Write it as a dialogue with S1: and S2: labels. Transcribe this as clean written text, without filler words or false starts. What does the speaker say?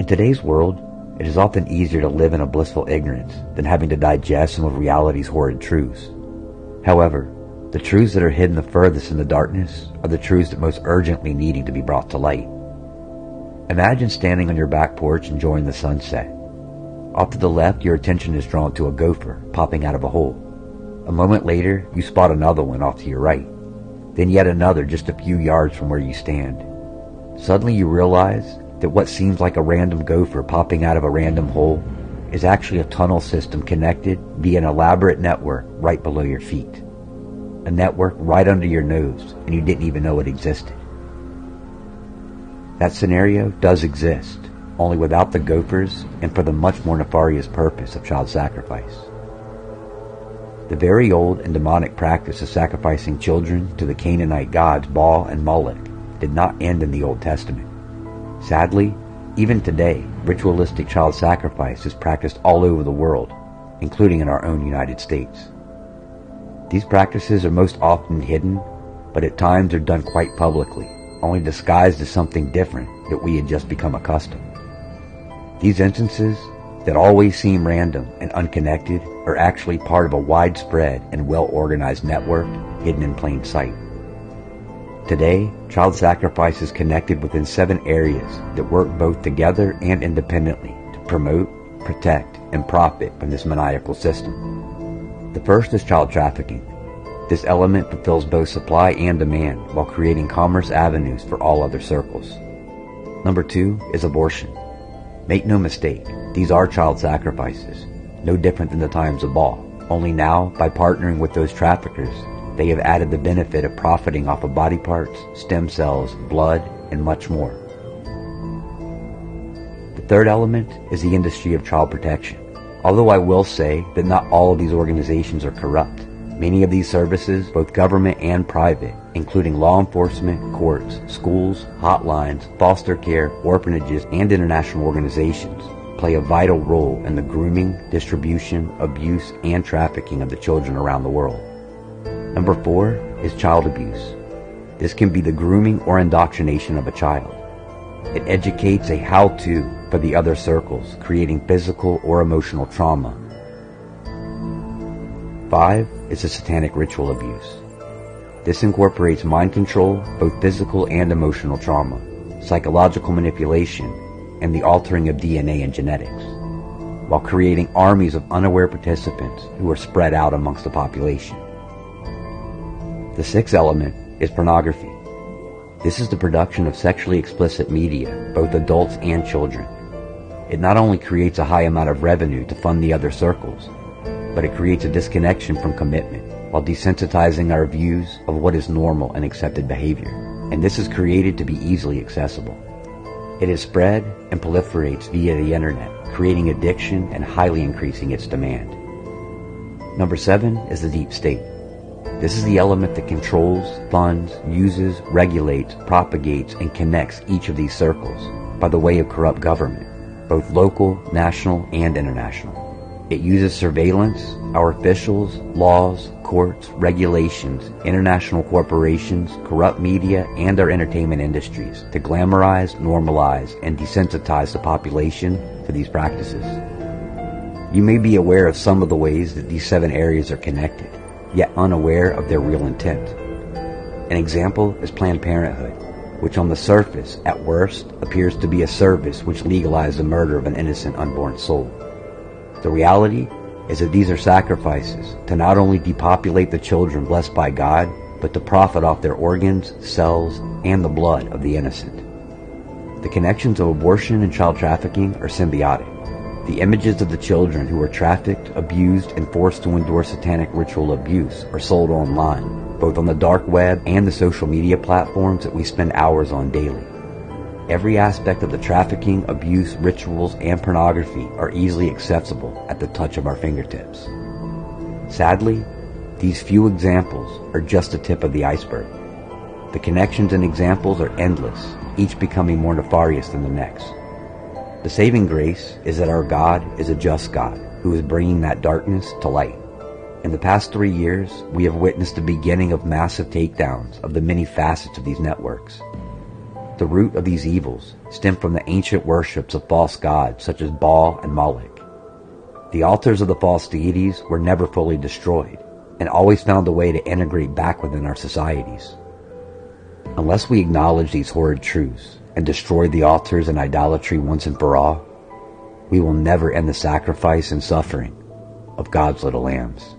S1: In today's world, it is often easier to live in a blissful ignorance than having to digest some of reality's horrid truths. However, the truths that are hidden the furthest in the darkness are the truths that most urgently needing to be brought to light. Imagine standing on your back porch enjoying the sunset. Off to the left, your attention is drawn to a gopher popping out of a hole. A moment later, you spot another one off to your right. Then yet another just a few yards from where you stand. Suddenly you realize that what seems like a random gopher popping out of a random hole is actually a tunnel system connected via an elaborate network right below your feet. A network right under your nose, and you didn't even know it existed. That scenario does exist, only without the gophers and for the much more nefarious purpose of child sacrifice. The very old and demonic practice of sacrificing children to the Canaanite gods Baal and Moloch did not end in the Old Testament. Sadly, even today, ritualistic child sacrifice is practiced all over the world, including in our own United States. These practices are most often hidden, but at times are done quite publicly, only disguised as something different that we had just become accustomed. These instances, that always seem random and unconnected, are actually part of a widespread and well-organized network hidden in plain sight. Today, child sacrifice is connected within 7 areas that work both together and independently to promote, protect, and profit from this maniacal system. The first is child trafficking. This element fulfills both supply and demand while creating commerce avenues for all other circles. Number 2 is abortion. Make no mistake, these are child sacrifices, no different than the times of Baal, only now, by partnering with those traffickers, they have added the benefit of profiting off of body parts, stem cells, blood, and much more. The third element is the industry of child protection. Although I will say that not all of these organizations are corrupt, many of these services, both government and private, including law enforcement, courts, schools, hotlines, foster care, orphanages, and international organizations, play a vital role in the grooming, distribution, abuse, and trafficking of the children around the world. Number 4 is child abuse. This can be the grooming or indoctrination of a child. It educates a how-to for the other circles, creating physical or emotional trauma. 5 is the satanic ritual abuse. This incorporates mind control, both physical and emotional trauma, psychological manipulation, and the altering of DNA and genetics, while creating armies of unaware participants who are spread out amongst the population. The 6th element is pornography. This is the production of sexually explicit media, both adults and children. It not only creates a high amount of revenue to fund the other circles, but it creates a disconnection from commitment while desensitizing our views of what is normal and accepted behavior. And this is created to be easily accessible. It is spread and proliferates via the internet, creating addiction and highly increasing its demand. Number 7 is the deep state. This is the element that controls, funds, uses, regulates, propagates, and connects each of these circles by the way of corrupt government, both local, national, and international. It uses surveillance, our officials, laws, courts, regulations, international corporations, corrupt media, and our entertainment industries to glamorize, normalize, and desensitize the population to these practices. You may be aware of some of the ways that these 7 areas are connected, yet unaware of their real intent. An example is Planned Parenthood, which on the surface, at worst, appears to be a service which legalizes the murder of an innocent unborn soul. The reality is that these are sacrifices to not only depopulate the children blessed by God, but to profit off their organs, cells, and the blood of the innocent. The connections of abortion and child trafficking are symbiotic. The images of the children who are trafficked, abused, and forced to endure satanic ritual abuse are sold online, both on the dark web and the social media platforms that we spend hours on daily. Every aspect of the trafficking, abuse, rituals, and pornography are easily accessible at the touch of our fingertips. Sadly, these few examples are just the tip of the iceberg. The connections and examples are endless, each becoming more nefarious than the next. The saving grace is that our God is a just God who is bringing that darkness to light. In the past 3 years, we have witnessed the beginning of massive takedowns of the many facets of these networks. The root of these evils stem from the ancient worships of false gods such as Baal and Moloch. The altars of the false deities were never fully destroyed and always found a way to integrate back within our societies. Unless we acknowledge these horrid truths and destroy the altars and idolatry once and for all, we will never end the sacrifice and suffering of God's little lambs.